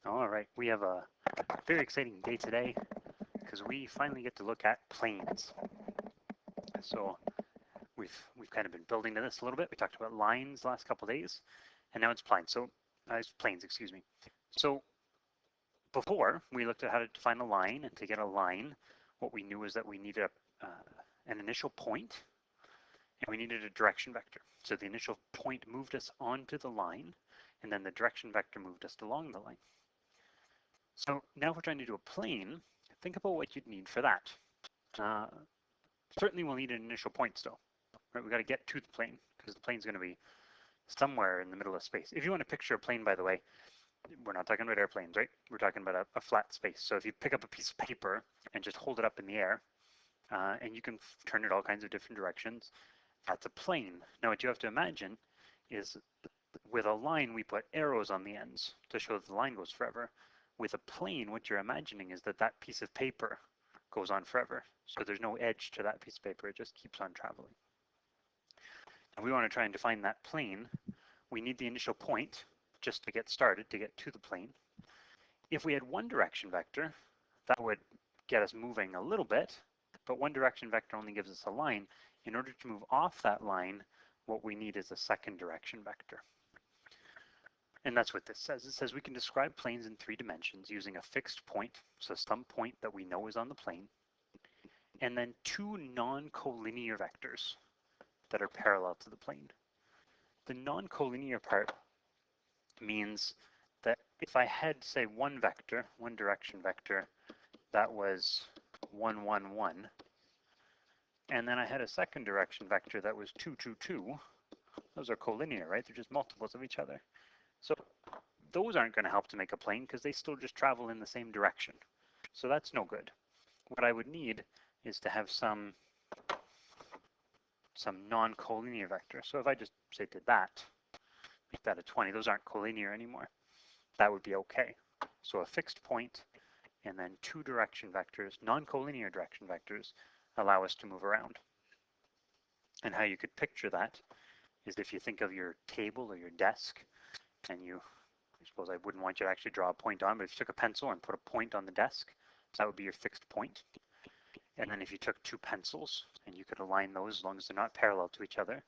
All right, we have a very exciting day today because we finally get to look at planes. So we've kind of been building to this a little bit. We talked about lines the last couple of days, and now it's planes. So it's planes, excuse me. So before we looked at how to define a line, and to get a line, what we knew was that we needed an initial point, and we needed a direction vector. So the initial point moved us onto the line, and then the direction vector moved us along the line. So now if we're trying to do a plane, think about what you'd need for that. Certainly we'll need an initial point still, right? We've got to get to the plane because the plane's going to be somewhere in the middle of space. If you want to picture a plane, by the way, we're not talking about airplanes, right? We're talking about a flat space. So if you pick up a piece of paper and just hold it up in the air, and you can turn it all kinds of different directions, that's a plane. Now what you have to imagine is with a line, we put arrows on the ends to show that the line goes forever. With a plane, what you're imagining is that that piece of paper goes on forever. So there's no edge to that piece of paper. It just keeps on traveling. And we want to try and define that plane. We need the initial point just to get started, to get to the plane. If we had one direction vector, that would get us moving a little bit, but one direction vector only gives us a line. In order to move off that line, what we need is a second direction vector. And that's what this says. It says we can describe planes in 3 dimensions using a fixed point, so some point that we know is on the plane, and then 2 non-collinear vectors that are parallel to the plane. The non-collinear part means that if I had, say, one vector, one direction vector, that was 1, 1, 1, and then I had a second direction vector that was 2, 2, 2, those are collinear, right? They're just multiples of each other. So those aren't going to help to make a plane because they still just travel in the same direction. So that's no good. What I would need is to have some non-collinear vector. So if I just say did that, make that a 20, those aren't collinear anymore. That would be okay. So a fixed point and then 2 direction vectors, non-collinear direction vectors, allow us to move around. And how you could picture that is if you think of your table or your desk, and I suppose I wouldn't want you to actually draw a point on, but if you took a pencil and put a point on the desk, that would be your fixed point. And then if you took 2 pencils, and you could align those as long as they're not parallel to each other,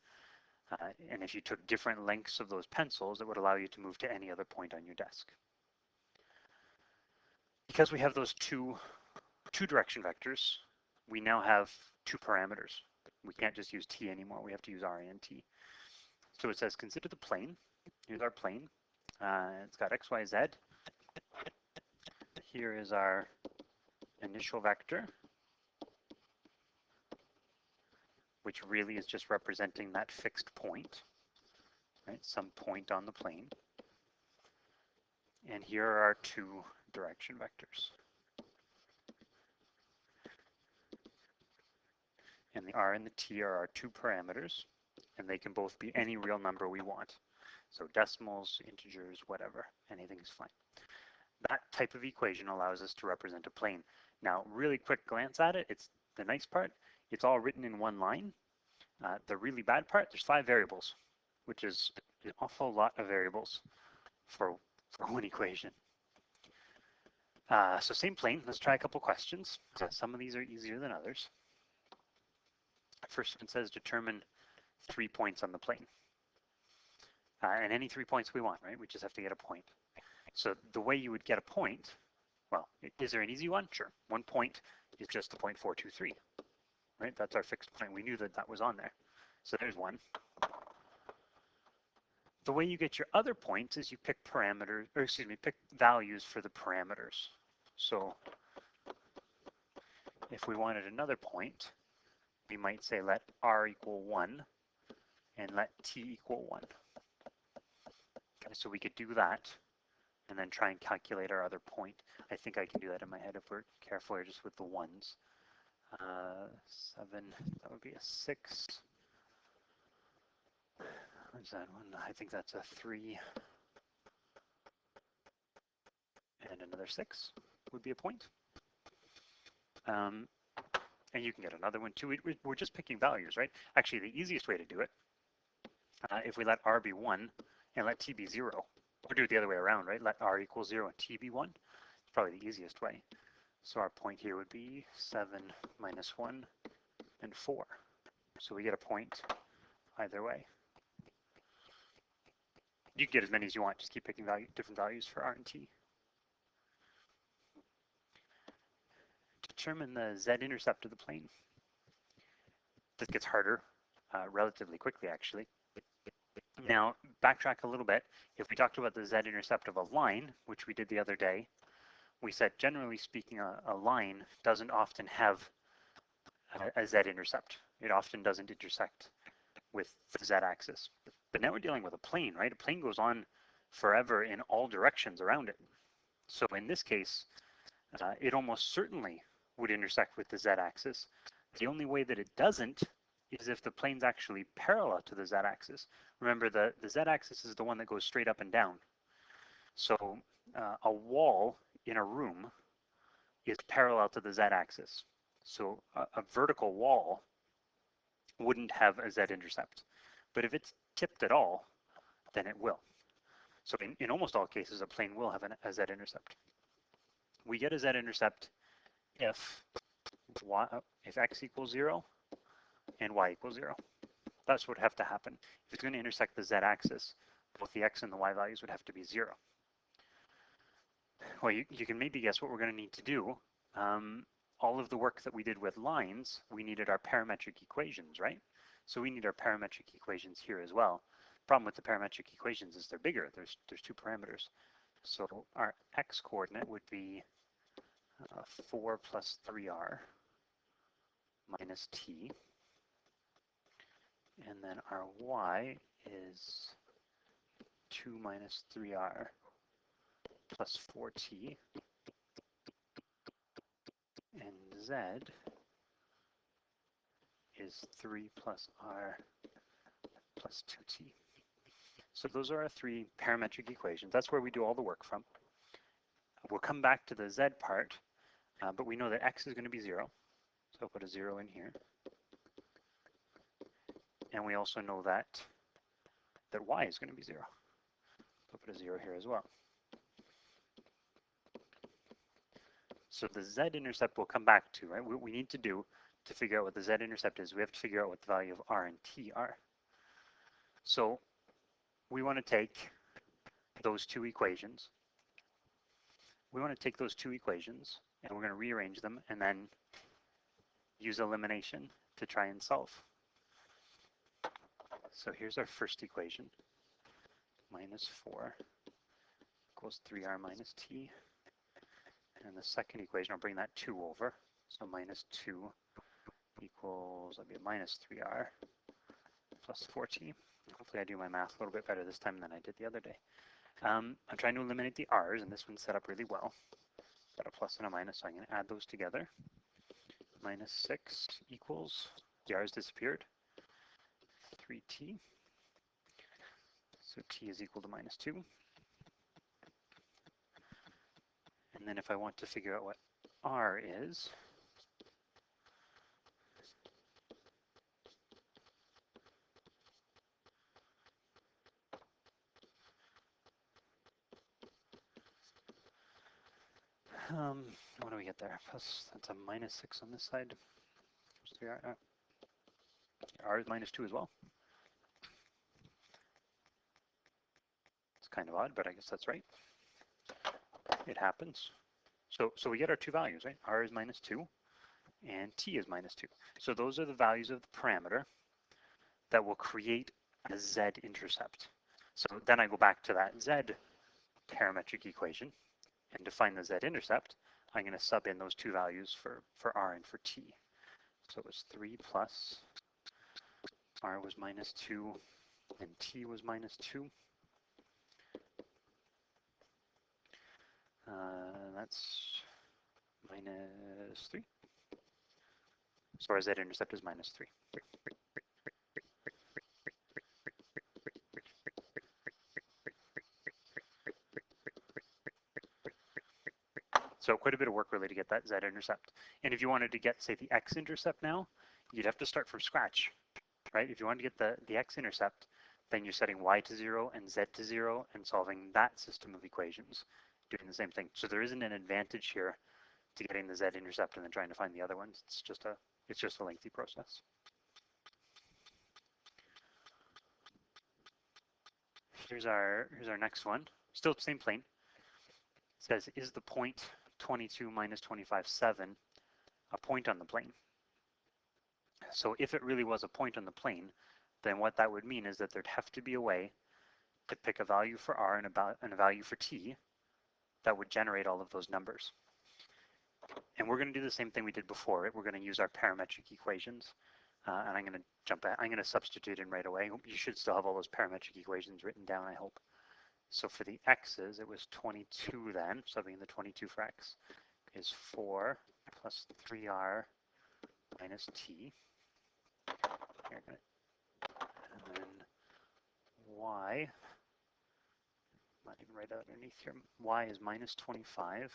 and if you took different lengths of those pencils, it would allow you to move to any other point on your desk. Because we have those two direction vectors, we now have 2 parameters. We can't just use t anymore, we have to use r and t. So it says consider the plane. Here's our plane. It's got x, y, z. Here is our initial vector, which really is just representing that fixed point, right? Some point on the plane. And here are our 2 direction vectors. And the r and the t are our 2 parameters, and they can both be any real number we want. So decimals, integers, whatever, anything is fine. That type of equation allows us to represent a plane. Now, really quick glance at it, it's the nice part, it's all written in one line. The really bad part, there's 5 variables, which is an awful lot of variables for one equation. So same plane, let's try a couple questions. Some of these are easier than others. First one says determine 3 points on the plane. And any 3 points we want, right? We just have to get a point. So the way you would get a point, well, is there an easy one? Sure. 1 point is just the point 4, 2, 3, right? That's our fixed point. We knew that that was on there. So there's one. The way you get your other points is you pick parameters, or excuse me, pick values for the parameters. So if we wanted another point, we might say let r equal 1 and let t equal 1. Okay, so we could do that and then try and calculate our other point. I think I can do that in my head if we're careful here just with the ones. 7, that would be a 6. What's that one? I think that's a 3. And another 6 would be a point. And you can get another one too. We're just picking values, right? Actually, the easiest way to do it, if we let r be 1 and let t be 0, Or do it the other way around, right? Let r equal 0 and t be 1. It's probably the easiest way. So our point here would be 7 minus 1 and 4. So we get a point either way. You can get as many as you want. Just keep picking different values for r and t. Determine the z-intercept of the plane. This gets harder relatively quickly, actually. Now, backtrack a little bit. If we talked about the z-intercept of a line, which we did the other day, we said, generally speaking, a line doesn't often have a z-intercept. It often doesn't intersect with the z-axis. But now we're dealing with a plane, right? A plane goes on forever in all directions around it. So in this case, it almost certainly would intersect with the z-axis. The only way that it doesn't is if the plane's actually parallel to the z-axis. Remember, the z-axis is the one that goes straight up and down. So a wall in a room is parallel to the z-axis. So a vertical wall wouldn't have a z-intercept. But if it's tipped at all, then it will. So in almost all cases, a plane will have a z-intercept. We get a z-intercept if x equals 0 and y equals 0. That's what would have to happen. If it's going to intersect the z-axis, both the x and the y values would have to be 0. Well, you can maybe guess what we're going to need to do. All of the work that we did with lines, we needed our parametric equations, right? So we need our parametric equations here as well. Problem with the parametric equations is they're bigger. There's 2 parameters. So our x coordinate would be 4 plus 3r minus t. And then our y is 2 minus 3r plus 4t. And z is 3 plus r plus 2t. So those are our 3 parametric equations. That's where we do all the work from. We'll come back to the z part, but we know that x is going to be 0. So I'll put a 0 in here. And we also know that y is going to be 0. So I'll put a 0 here as well. So the z-intercept we'll come back to, right? What we need to do to figure out what the z-intercept is, we have to figure out what the value of r and t are. So we want to take those 2 equations. We want to take those 2 equations and we're going to rearrange them and then use elimination to try and solve. So here's our first equation. Minus 4 equals 3r minus t. And the second equation, I'll bring that 2 over. So minus 2 equals, that'll be a minus 3r plus 4t. Hopefully I do my math a little bit better this time than I did the other day. I'm trying to eliminate the r's, and this one's set up really well. Got a plus and a minus, so I'm going to add those together. Minus 6 equals, the r's disappeared, 3t. So t is equal to minus 2. And then if I want to figure out what r is, what do we get there? Plus, that's a minus 6 on this side. R is minus 2 as well. It's kind of odd, but I guess that's right. It happens. So we get our 2 values, right? R is minus 2 and t is minus 2. So those are the values of the parameter that will create a z-intercept. So then I go back to that z parametric equation, and to find the z-intercept, I'm going to sub in those 2 values for r and for t. So it was 3 plus, r was minus 2, and t was minus 2. That's minus 3. So our z-intercept is minus 3. So quite a bit of work really to get that z-intercept. And if you wanted to get, say, the x-intercept now, you'd have to start from scratch, right? If you wanted to get the x-intercept, then you're setting y to 0 and z to 0 and solving that system of equations, doing the same thing. So there isn't an advantage here to getting the z-intercept and then trying to find the other ones. It's just a lengthy process. Here's our next one. Still the same plane. It says, is the point 22 minus 25, 7 a point on the plane? So if it really was a point on the plane, then what that would mean is that there'd have to be a way to pick a value for r and a value for t that would generate all of those numbers. And we're going to do the same thing we did before. We're going to use our parametric equations. And I'm going to substitute in right away. You should still have all those parametric equations written down, I hope. So for the x's, it was 22 then, subbing the 22 for x, is 4 plus 3r minus t. Here, and then y, not even right underneath here, y is minus 25,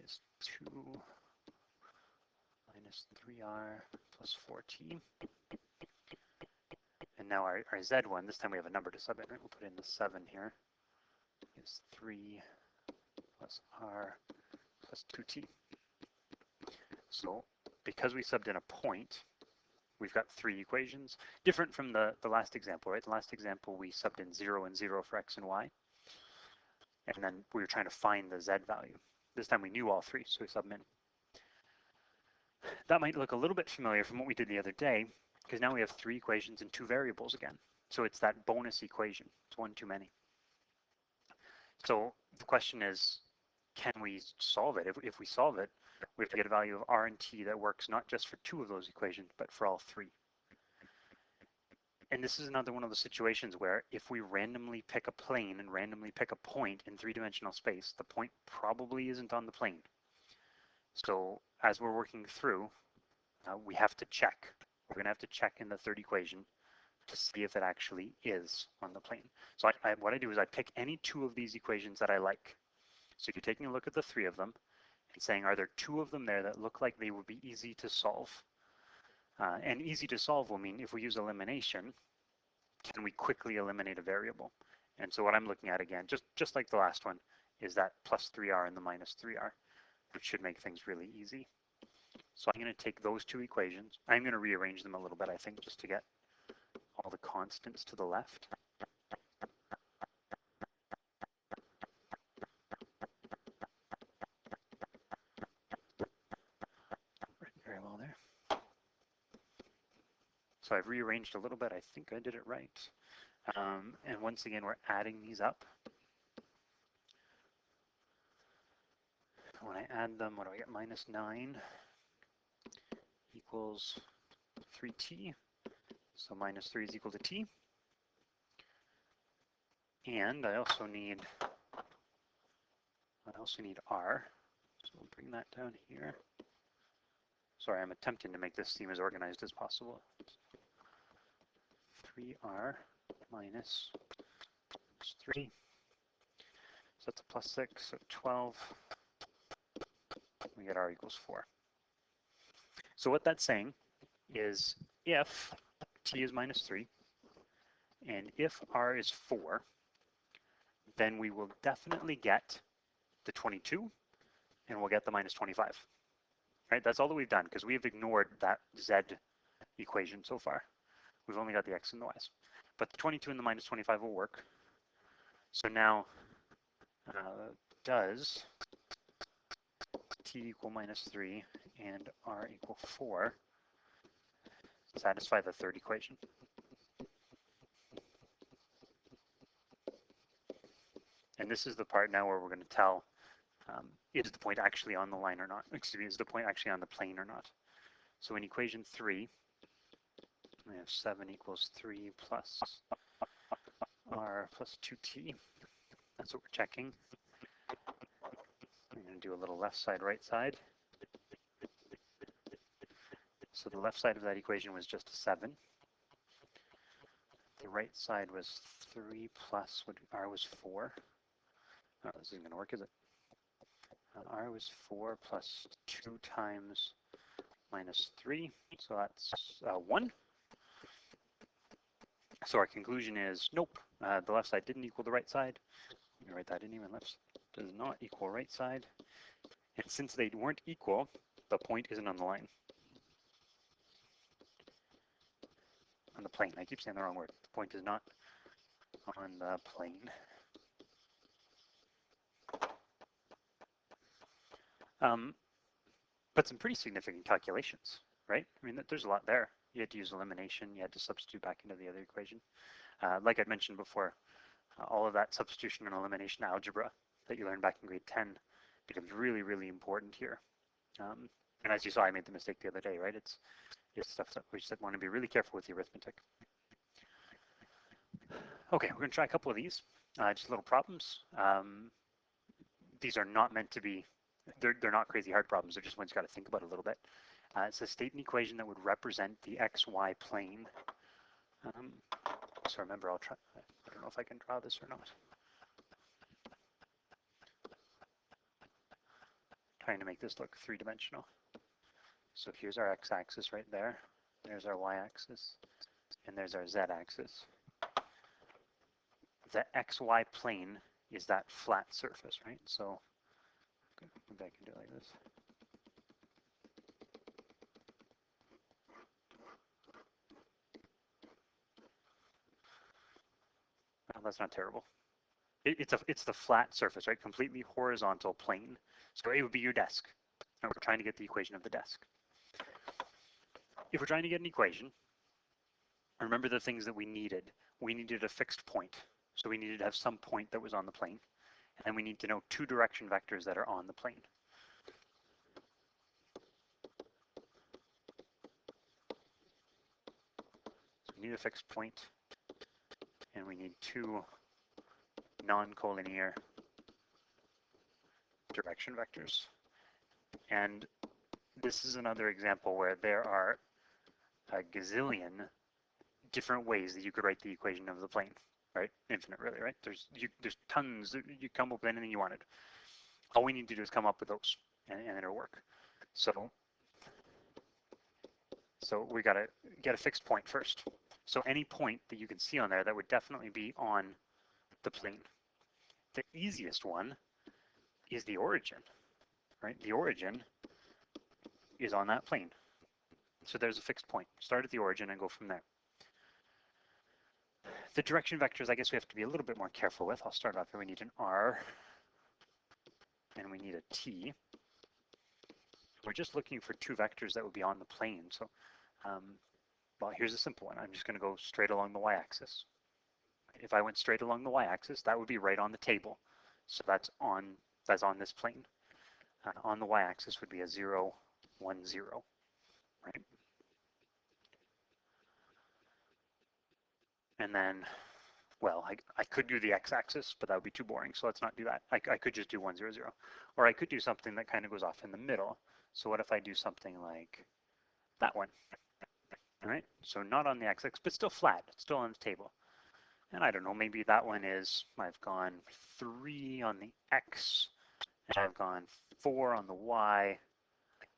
is 2 minus 3r plus 4t. And now our z1, this time we have a number to sub in, right? We'll put in the 7 here, is 3 plus r plus 2t. So because we subbed in a point, we've got 3 equations, different from the last example, right? The last example we subbed in 0 and 0 for x and y, and then we were trying to find the z value. This time we knew all 3, so we sub them in. That might look a little bit familiar from what we did the other day, because now we have 3 equations and 2 variables again. So it's that bonus equation. It's one too many. So the question is, can we solve it? If we solve it, we have to get a value of r and t that works not just for 2 of those equations, but for all 3. And this is another one of the situations where if we randomly pick a plane and randomly pick a point in 3-dimensional space, the point probably isn't on the plane. So as we're working through, we have to check. We're going to have to check in the third equation to see if it actually is on the plane. So what I do is I pick any 2 of these equations that I like. So you're taking a look at the 3 of them and saying, are there 2 of them there that look like they would be easy to solve? And easy to solve will mean if we use elimination, can we quickly eliminate a variable? And so what I'm looking at again, just like the last one, is that plus 3r and the minus 3r, which should make things really easy. So I'm going to take those 2 equations. I'm going to rearrange them a little bit, I think, just to get all the constants to the left. Very well there. So I've rearranged a little bit. I think I did it right. And once again, we're adding these up. When I add them, what do I get? Minus 9 equals 3t. So minus 3 is equal to t. And I also need r. So we'll bring that down here. Sorry, I'm attempting to make this seem as organized as possible. 3r minus 3. So that's a plus 6, so 12. We get r equals 4. So what that's saying is if t is minus 3, and if r is 4, then we will definitely get the 22, and we'll get the minus 25. Right? That's all that we've done, because we've ignored that z equation so far. We've only got the x and the y's. But the 22 and the minus 25 will work. So now, does t equal minus 3 and r equal 4 satisfy the third equation? And this is the part now where we're going to tell, is the point actually on the line or not? Excuse me, is the point actually on the plane or not? So in equation 3, we have 7 equals 3 plus r plus 2t. That's what we're checking. I'm going to do a little left side, right side. So the left side of that equation was just a 7. The right side was 3 plus, what r was 4. Oh, this isn't going to work, is it? R was 4 plus 2 times minus 3, so that's 1. So our conclusion is, nope, the left side didn't equal the right side. Let me write that in even. Left does not equal right side. And since they weren't equal, the point isn't on the line. On the plane. I keep saying the wrong word. The point is not on the plane. But some pretty significant calculations, right? I mean, there's a lot there. You had to use elimination. You had to substitute back into the other equation. Like I'd mentioned before, all of that substitution and elimination algebra that you learned back in grade 10 becomes really, really important here. And as you saw, I made the mistake the other day, right? It's stuff that we just want to be really careful with the arithmetic. Okay, we're going to try a couple of these, just little problems. These are not meant to be, they're not crazy hard problems. They're just ones you got to think about a little bit. It says state an equation that would represent the XY plane. So remember, I'll try, I don't know if I can draw this or not. Trying to make this look three-dimensional. So here's our x-axis right there. There's our y-axis. And there's our z-axis. The xy plane is that flat surface, right? So maybe I can do it like this. Oh, that's not terrible. It's the flat surface, right? Completely horizontal plane. So it would be your desk. And we're trying to get the equation of the desk. If we're trying to get an equation, remember the things that we needed. We needed a fixed point. So we needed to have some point that was on the plane. And we need to know two direction vectors that are on the plane. So we need a fixed point, and we need two non-collinear direction vectors. And this is another example where there are a gazillion different ways that you could write the equation of the plane, right? Infinite, really, right? There's tons. You come up with anything you wanted. All we need to do is come up with those, and it'll work. So we got to get a fixed point first. So any point that you can see on there, that would definitely be on the plane. The easiest one is the origin, right? The origin is on that plane. So there's a fixed point. Start at the origin and go from there. The direction vectors, I guess we have to be a little bit more careful with. I'll start off here. We need an R, and we need a T. We're just looking for two vectors that would be on the plane. So, well, here's a simple one. I'm just going to go straight along the y-axis. If I went straight along the y-axis, that would be right on the table. So that's on this plane. On the y-axis would be a 0, 1, 0, right? And then, well, I could do the x-axis, but that would be too boring, so let's not do that. I could just do 1, 0, 0. Or I could do something that kind of goes off in the middle. So what if I do something like that one? All right, so not on the x-axis, but still flat, it's still on the table. And I don't know, maybe that one is, I've gone 3 on the x, and I've gone 4 on the y,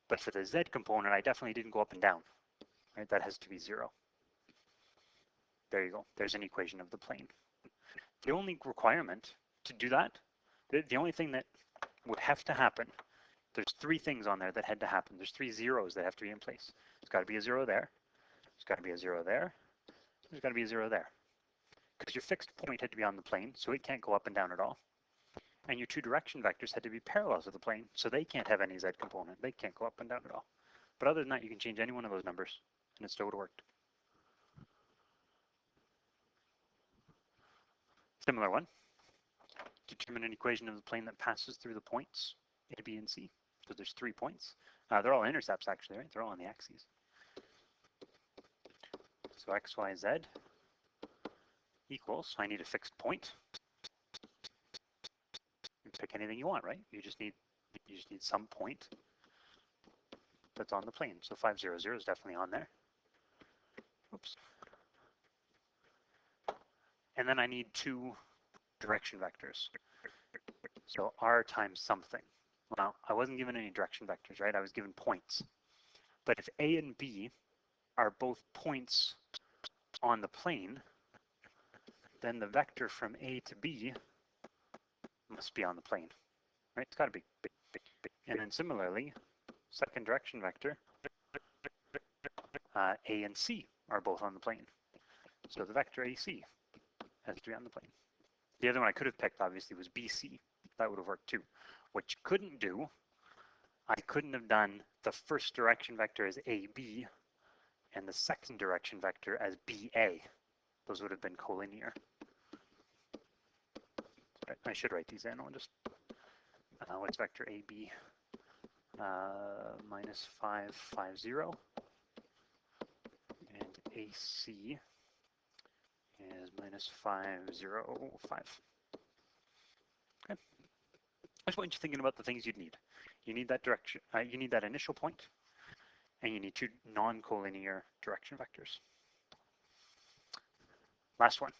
but for the z component, I definitely didn't go up and down, right? That has to be 0. There you go, there's an equation of the plane. The only requirement to do that, the only thing that would have to happen, there's 3 things on there that had to happen. There's 3 zeros that have to be in place. There's got to be a 0 there, there's got to be a 0 there, there's got to be a 0 there. Because your fixed point had to be on the plane, so it can't go up and down at all. And your two direction vectors had to be parallel to the plane, so they can't have any z component. They can't go up and down at all. But other than that, you can change any one of those numbers, and it still would have worked. Similar one. Determine an equation of the plane that passes through the points A, B, and C. So there's 3 points. They're all intercepts, actually, right? They're all on the axes. So x, y, z equals, I need a fixed point. You pick anything you want, right? You just need some point that's on the plane. So 5, 0, 0 is definitely on there. Oops. And then I need 2 direction vectors. So r times something. Now, I wasn't given any direction vectors, right? I was given points. But if A and B are both points on the plane, then the vector from A to B must be on the plane, right? It's got to be. And then similarly, second direction vector, A and C are both on the plane. So the vector AC has to be on the plane. The other one I could have picked, obviously, was BC. That would have worked too. What you couldn't do, I couldn't have done the first direction vector as AB and the second direction vector as BA. Those would have been collinear. I should write these in. I'll just, what's vector AB? Minus 5, 5, 0. And AC is minus 5, 0, 5. Okay. I just want you thinking about the things you'd need. You need that direction, you need that initial point, and you need two non-collinear direction vectors. Last one.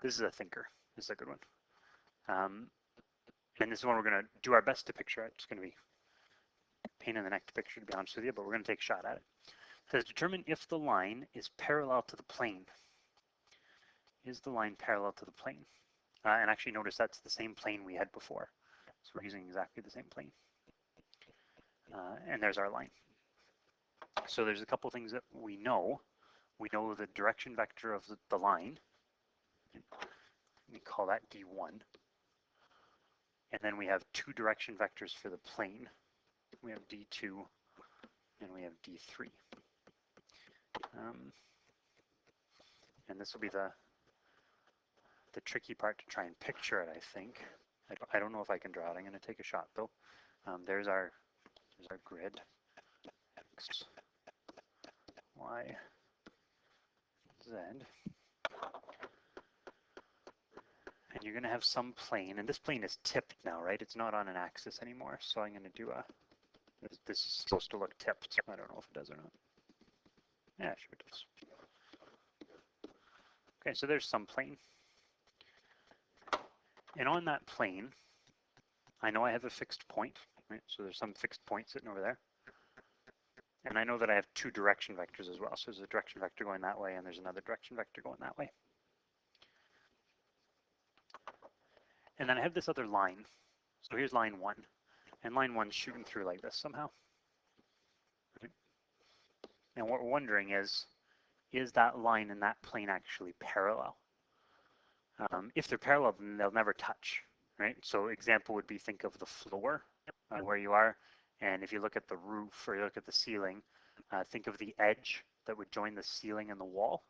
This is a thinker. This is a good one. And this is one we're going to do our best to picture. It's going to be a pain in the neck to picture, to be honest with you, but we're going to take a shot at it. It says, determine if the line is parallel to the plane. Is the line parallel to the plane? And actually notice that's the same plane we had before. So we're using exactly the same plane. And there's our line. So there's a couple things that we know. We know the direction vector of the line. We call that D1. And then we have two direction vectors for the plane. We have D2 and we have D3. And this will be the tricky part to try and picture it, I think. I don't know if I can draw it. I'm going to take a shot though. There's our grid. X, Y, Z. And you're going to have some plane, and this plane is tipped now, right? It's not on an axis anymore, so I'm going to do this is supposed to look tipped. I don't know if it does or not. Yeah, sure it does. Okay, so there's some plane. And on that plane, I know I have a fixed point, right? So there's some fixed point sitting over there. And I know that I have two direction vectors as well. So there's a direction vector going that way, and there's another direction vector going that way. And then I have this other line. So here's line 1. And line 1's shooting through like this somehow. Right? And what we're wondering is that line and that plane actually parallel? If they're parallel, then they'll never touch, right? So example would be, think of the floor where you are. And if you look at the roof or you look at the ceiling, think of the edge that would join the ceiling and the wall.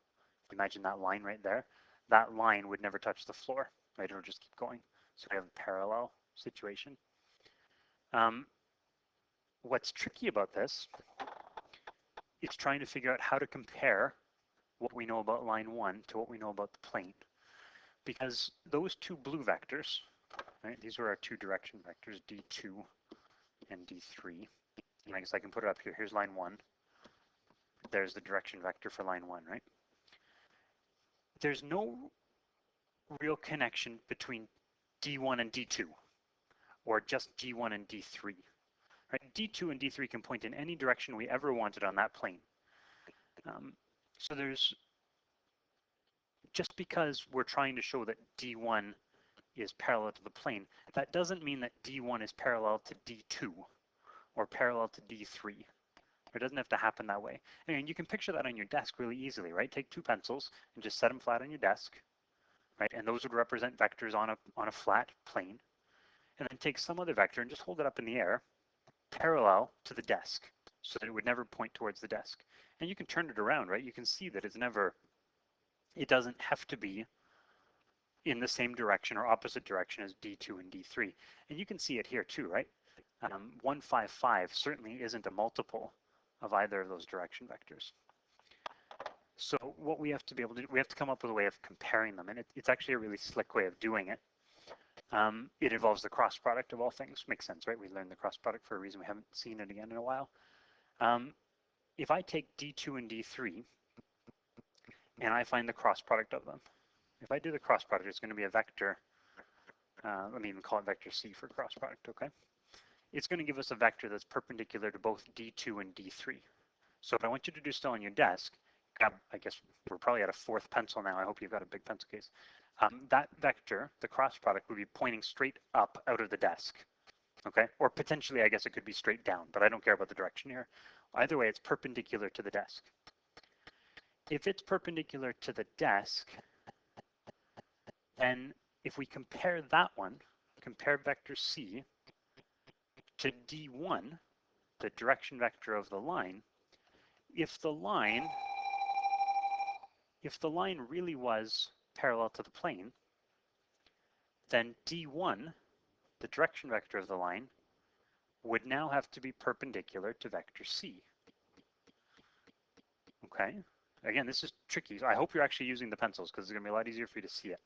Imagine that line right there. That line would never touch the floor, right? It would just keep going. So we have a parallel situation. What's tricky about this is trying to figure out how to compare what we know about line 1 to what we know about the plane. Because those two blue vectors, right, these were our two direction vectors, D2 and D3. And I guess I can put it up here. Here's line 1. There's the direction vector for line 1, right? There's no real connection between D1 and D2, or just D1 and D3. Right? D2 and D3 can point in any direction we ever wanted on that plane. So there's, just because we're trying to show that D1 is parallel to the plane, that doesn't mean that D1 is parallel to D2 or parallel to D3. It doesn't have to happen that way. And you can picture that on your desk really easily, right? Take two pencils and just set them flat on your desk, right? And those would represent vectors on a flat plane. And then take some other vector and just hold it up in the air, parallel to the desk, so that it would never point towards the desk. And you can turn it around, right? You can see that it doesn't have to be in the same direction or opposite direction as D2 and D3. And you can see it here too, right? 155 certainly isn't a multiple of either of those direction vectors. So what we have to be able to do, we have to come up with a way of comparing them. And it's actually a really slick way of doing it. It involves the cross product of all things. Makes sense, right? We learned the cross product for a reason. We haven't seen it again in a while. If I take D2 and D3 and I find the cross product of them, if I do the cross product, it's going to be a vector. Let me even call it vector C for cross product, okay? It's going to give us a vector that's perpendicular to both D2 and D3. So what I want you to do still on your desk, I guess we're probably at a fourth pencil now. I hope you've got a big pencil case. That vector, the cross product, would be pointing straight up out of the desk. Okay, or potentially I guess it could be straight down, but I don't care about the direction here. Either way, it's perpendicular to the desk. If it's perpendicular to the desk, then if we compare that one, compare vector C to D1, the direction vector of the line, if the line really was parallel to the plane, then D1, the direction vector of the line, would now have to be perpendicular to vector C. Okay, again, this is tricky. So I hope you're actually using the pencils because it's going to be a lot easier for you to see it.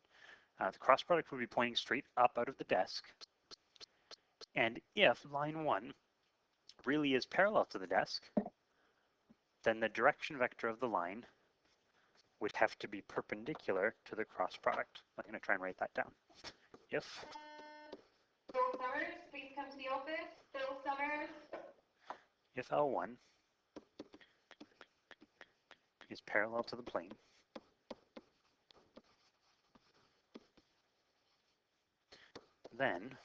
The cross product would be pointing straight up out of the desk. And if line 1 really is parallel to the desk, then the direction vector of the line would have to be perpendicular to the cross product. I'm going to try and write that down. If Bill Summers, please come to the office. Bill Summers. If L1 is parallel to the plane, then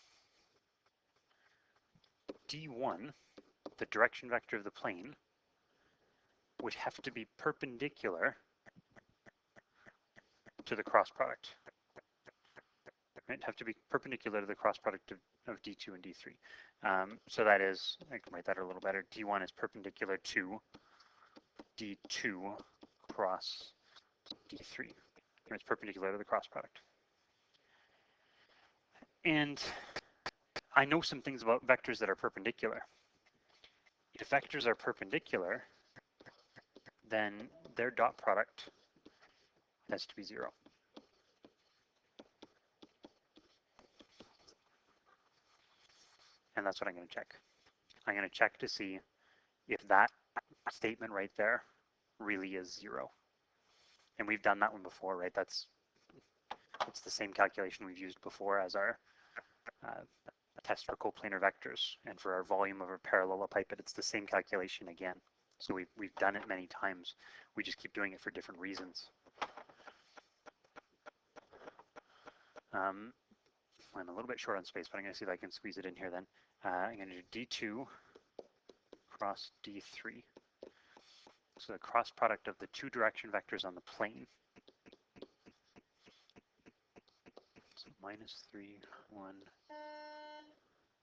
D1, the direction vector of the plane, would have to be perpendicular to the cross product. Right? Have to be perpendicular to the cross product of D2 and D3. So that is, I can write that a little better, D1 is perpendicular to D2 cross D3. It's perpendicular to the cross product. And I know some things about vectors that are perpendicular. If vectors are perpendicular, then their dot product has to be 0. And that's what I'm going to check. I'm going to check to see if that statement right there really is 0. And we've done that one before, right? It's the same calculation we've used before as our test for coplanar vectors, and for our volume of a parallelepiped, it's the same calculation again. So we've done it many times. We just keep doing it for different reasons. I'm a little bit short on space, but I'm going to see if I can squeeze it in here then. I'm going to do D2 cross D3. So the cross product of the two direction vectors on the plane. So -3, 1.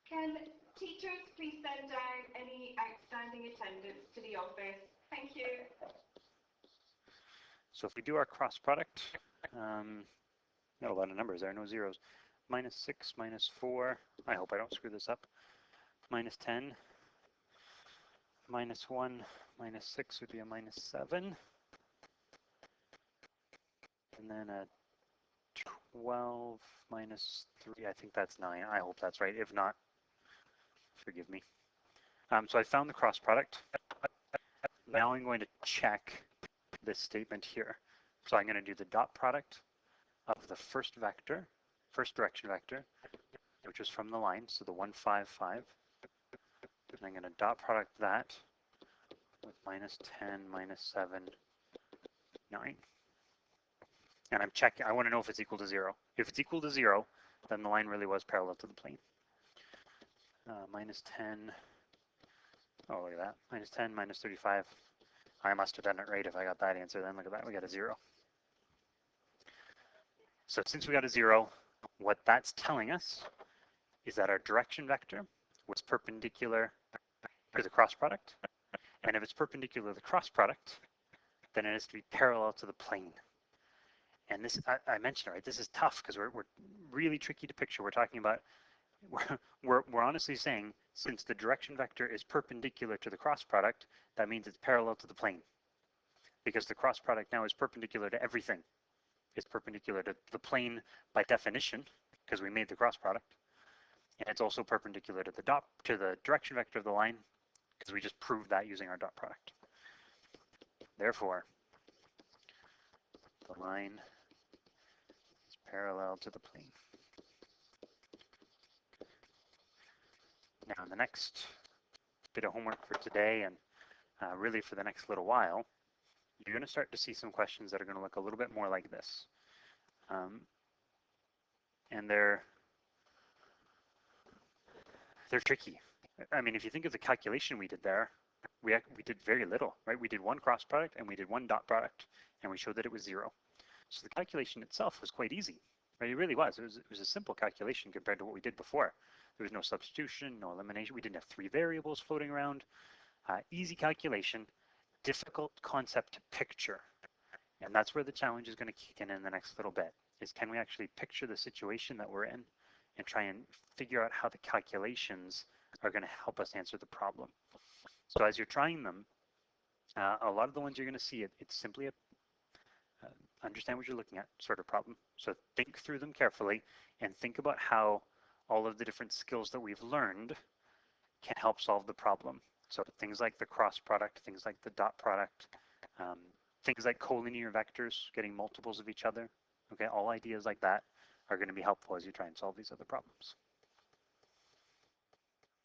Can teachers please send down any outstanding attendance to the office? Thank you. So if we do our cross product, not a lot of numbers there, no zeros. -6, -4, I hope I don't screw this up. -10, -1, -6 would be a -7. And then a 12 -3, I think that's 9. I hope that's right. If not, forgive me. So I found the cross product. Now I'm going to check this statement here. So I'm going to do the dot product of the first vector, first direction vector, which is from the line, so the 1, 5, 5. And I'm going to dot product that with -10, -7, 9. And I'm checking, I want to know if it's equal to 0. If it's equal to 0, then the line really was parallel to the plane. -10, oh look at that, -10, -35. I must have done it right if I got that answer then. Look at that, we got a 0. So since we got a 0, what that's telling us is that our direction vector was perpendicular to the cross product. And if it's perpendicular to the cross product, then it has to be parallel to the plane. And this, I mentioned, right, this is tough because we're really tricky to picture. We're talking about, we're honestly saying, since the direction vector is perpendicular to the cross product, that means it's parallel to the plane. Because the cross product now is perpendicular to everything. It's perpendicular to the plane by definition, because we made the cross product. And it's also perpendicular to the direction vector of the line, because we just proved that using our dot product. Therefore, the line is parallel to the plane. Now, in the next bit of homework for today, and really for the next little while, you're going to start to see some questions that are going to look a little bit more like this. and they're tricky. I mean, if you think of the calculation we did there, we did very little, right? We did one cross product and we did one dot product, and we showed that it was 0. So the calculation itself was quite easy, right? It really was. It was a simple calculation compared to what we did before. There was no substitution, no elimination. We didn't have 3 variables floating around. Easy calculation, difficult concept to picture. And that's where the challenge is going to kick in the next little bit, is can we actually picture the situation that we're in and try and figure out how the calculations are going to help us answer the problem. So as you're trying them, a lot of the ones you're going to see, it's simply a understand what you're looking at sort of problem. So think through them carefully and think about how all of the different skills that we've learned can help solve the problem. So things like the cross product, things like the dot product, things like collinear vectors, getting multiples of each other. Okay, all ideas like that are going to be helpful as you try and solve these other problems.